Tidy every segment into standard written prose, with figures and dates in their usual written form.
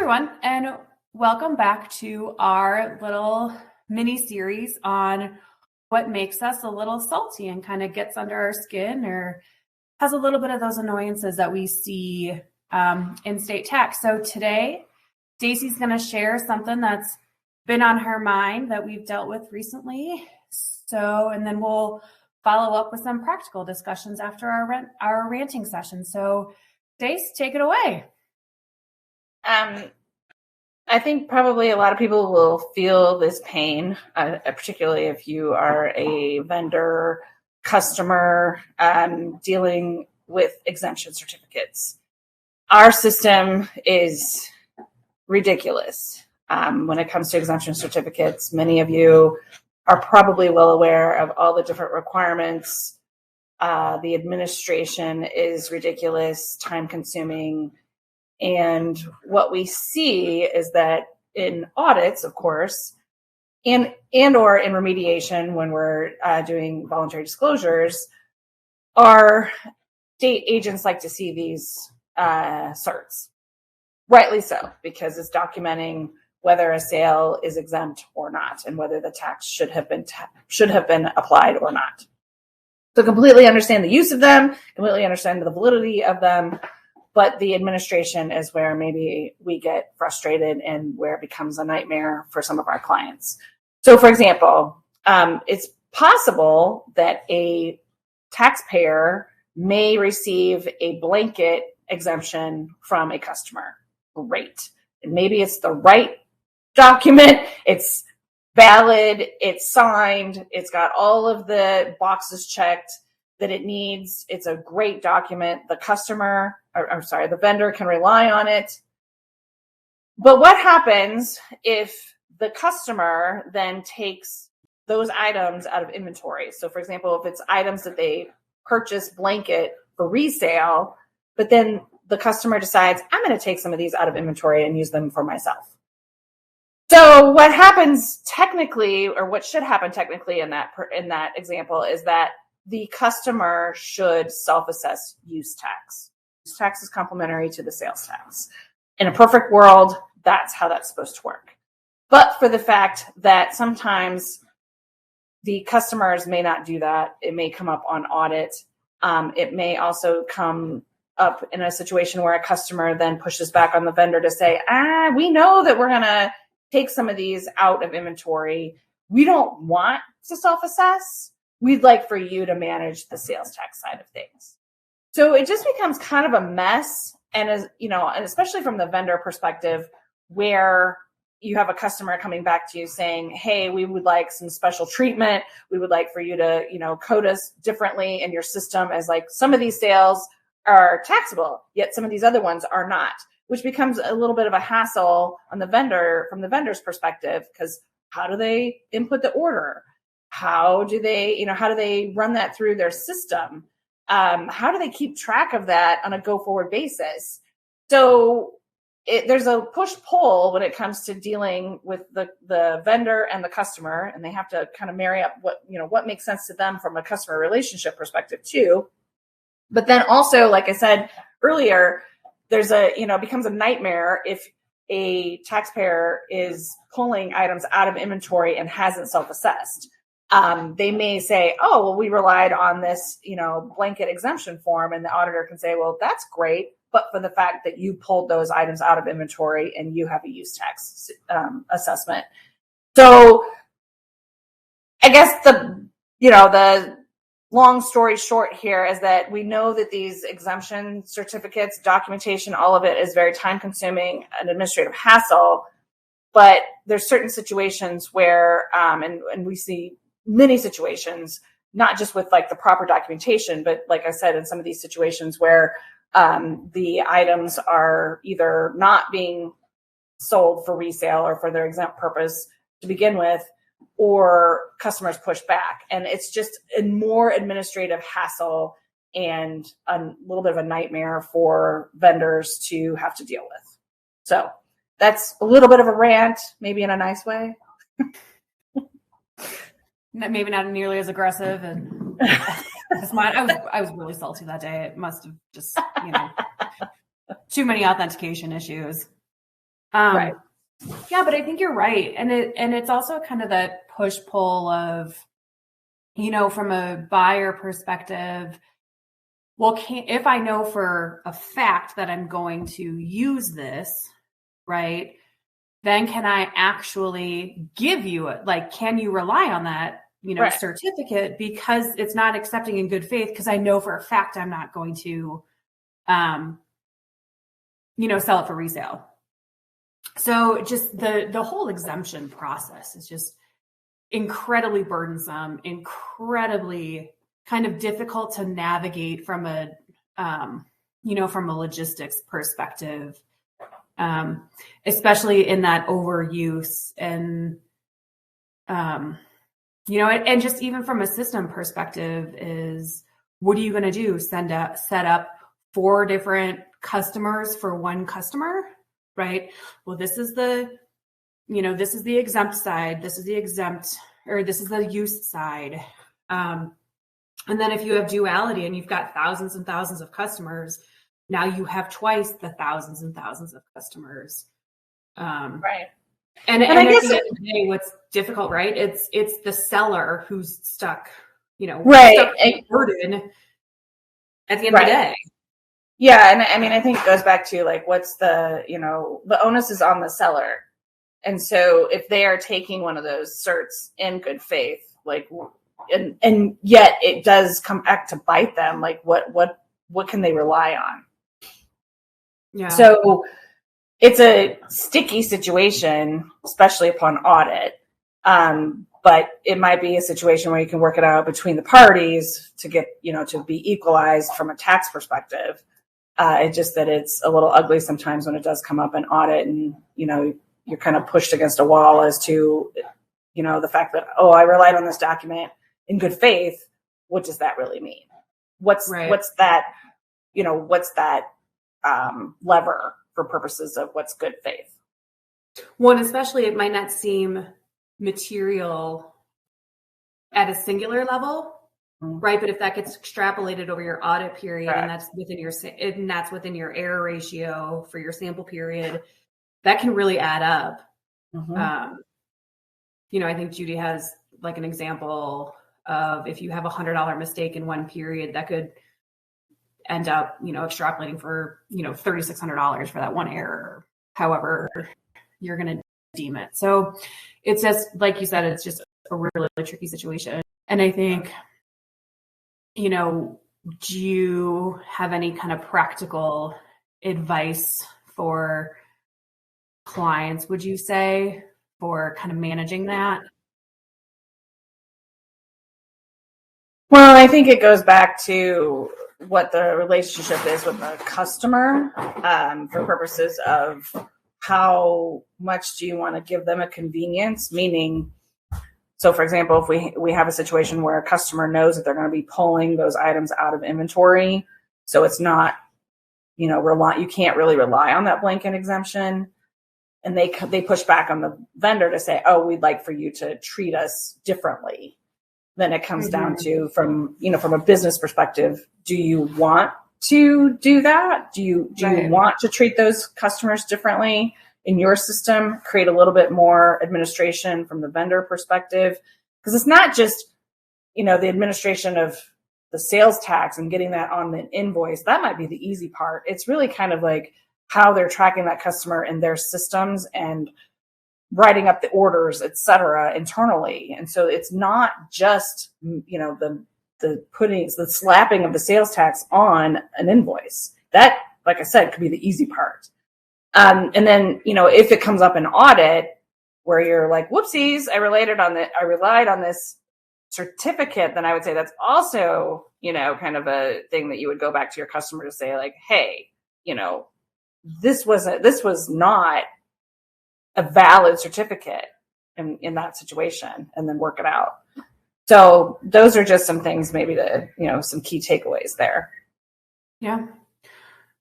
everyone, and welcome back to our little mini series on what makes us a little salty and kind of gets under our skin or has a little bit of those annoyances that we see in state tax. So today, Stacey's going to share something that's been on her mind that we've dealt with recently. And then we'll follow up with some practical discussions after our ranting session. So, Stace, take it away. I think probably a lot of people will feel this pain, particularly if you are a vendor, customer, dealing with exemption certificates. Our system is ridiculous when it comes to exemption certificates. Many of you are probably well aware of all the different requirements. The administration is ridiculous, time-consuming. And what we see is that in audits, of course, and or in remediation when we're doing voluntary disclosures, our state agents like to see these certs. Rightly so, because it's documenting whether a sale is exempt or not, and whether the tax should have been applied or not. So completely understand the use of them, completely understand the validity of them. But the administration is where maybe we get frustrated and where it becomes a nightmare for some of our clients. So, for example, it's possible that a taxpayer may receive a blanket exemption from a customer. Great. And maybe it's the right document. It's valid. It's signed. It's got all of the boxes checked that it needs. It's a great document. The vendor can rely on it. But what happens if the customer then takes those items out of inventory? So for example, if it's items that they purchase blanket for resale, but then the customer decides, I'm going to take some of these out of inventory and use them for myself. So what happens technically, or what should happen technically in that example, is that the customer should self-assess use tax. Use tax is complementary to the sales tax. In a perfect world, that's how that's supposed to work. But for the fact that sometimes the customers may not do that, it may come up on audit. It may also come up in a situation where a customer then pushes back on the vendor to say, we know that we're going to take some of these out of inventory. We don't want to self-assess. We'd like for you to manage the sales tax side of things. So it just becomes kind of a mess. And and especially from the vendor perspective, where you have a customer coming back to you saying, hey, we would like some special treatment. We would like for you to, code us differently in your system, as like some of these sales are taxable, yet some of these other ones are not, which becomes a little bit of a hassle on the vendor from the vendor's perspective, because how do they input the order? How do they run that through their system? How do they keep track of that on a go-forward basis? So there's a push-pull when it comes to dealing with the vendor and the customer, and they have to kind of marry up what makes sense to them from a customer relationship perspective too. But then also, like I said earlier, it becomes a nightmare if a taxpayer is pulling items out of inventory and hasn't self-assessed. They may say, oh, well, we relied on this, blanket exemption form. And the auditor can say, well, that's great. But for the fact that you pulled those items out of inventory and you have a use tax assessment. So I guess the long story short here is that we know that these exemption certificates, documentation, all of it is very time consuming, an administrative hassle. But there's certain situations where, and we see many situations, not just with like the proper documentation, but like I said, in some of these situations where the items are either not being sold for resale or for their exempt purpose to begin with, or customers push back. And it's just a more administrative hassle and a little bit of a nightmare for vendors to have to deal with. So that's a little bit of a rant, maybe in a nice way. Maybe not nearly as aggressive. And I was really salty that day. It must have just, too many authentication issues. Right. Yeah, but I think you're right. And it's also kind of that push-pull of, from a buyer perspective, well, if I know for a fact that I'm going to use this, right, then can I actually give you it? Like, can you rely on that, Right. certificate, because it's not accepting in good faith, because I know for a fact I'm not going to, sell it for resale. So just the whole exemption process is just incredibly burdensome, incredibly kind of difficult to navigate from a, from a logistics perspective, especially in that overuse and, and just even from a system perspective is, what are you going to do? Set up 4 different customers for one customer, right? Well, this is the exempt side. This is the exempt, or this is the use side. And then if you have duality and you've got thousands and thousands of customers, now you have twice the thousands and thousands of customers. Right. And I guess at the end of the day, what's difficult, right? It's the seller who's stuck, right. stuck with the burden at the end of the day. Yeah. And I mean, I think it goes back to like, what's the onus is on the seller. And so if they are taking one of those certs in good faith, like, and yet it does come back to bite them, like what can they rely on? Yeah. So it's a sticky situation, especially upon audit. But it might be a situation where you can work it out between the parties to get, to be equalized from a tax perspective. It's just that it's a little ugly sometimes when it does come up in audit and, you're kind of pushed against a wall as to, the fact that, I relied on this document in good faith. What does that really mean? What's that, lever for purposes of what's good faith? One, especially it might not seem material at a singular level, right? But if that gets extrapolated over your audit period, and that's within your error ratio for your sample period, that can really add up. Mm-hmm. I think Judy has like an example of, if you have $100 mistake in one period, that could end up, extrapolating for, $3,600 for that one error, however you're going to deem it. So it's just, like you said, it's just a really tricky situation. And I think, do you have any kind of practical advice for clients, would you say, for kind of managing that? Well, I think it goes back to what the relationship is with the customer, for purposes of how much do you want to give them a convenience, meaning, so for example, if we have a situation where a customer knows that they're going to be pulling those items out of inventory, so it's not, you can't really rely on that blanket exemption. And they push back on the vendor to say, we'd like for you to treat us differently. Then it comes down to, from a business perspective, do you want to do that? Do you want to treat those customers differently in your system, create a little bit more administration from the vendor perspective? Because it's not just, the administration of the sales tax and getting that on the invoice. That might be the easy part. It's really kind of like how they're tracking that customer in their systems and writing up the orders, et cetera, internally. And so it's not just, the slapping of the sales tax on an invoice. That, like I said, could be the easy part. And then, if it comes up in audit where you're like, whoopsies, I relied on this certificate, then I would say that's also, kind of a thing that you would go back to your customer to say, like, hey, this was not a valid certificate in that situation, and then work it out. So those are just some things, maybe to, some key takeaways there. Yeah.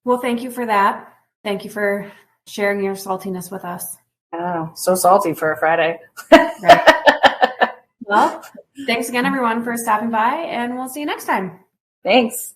Well, thank you for that. Thank you for sharing your saltiness with us. Oh, so salty for a Friday. Right. Well, thanks again, everyone, for stopping by, and we'll see you next time. Thanks.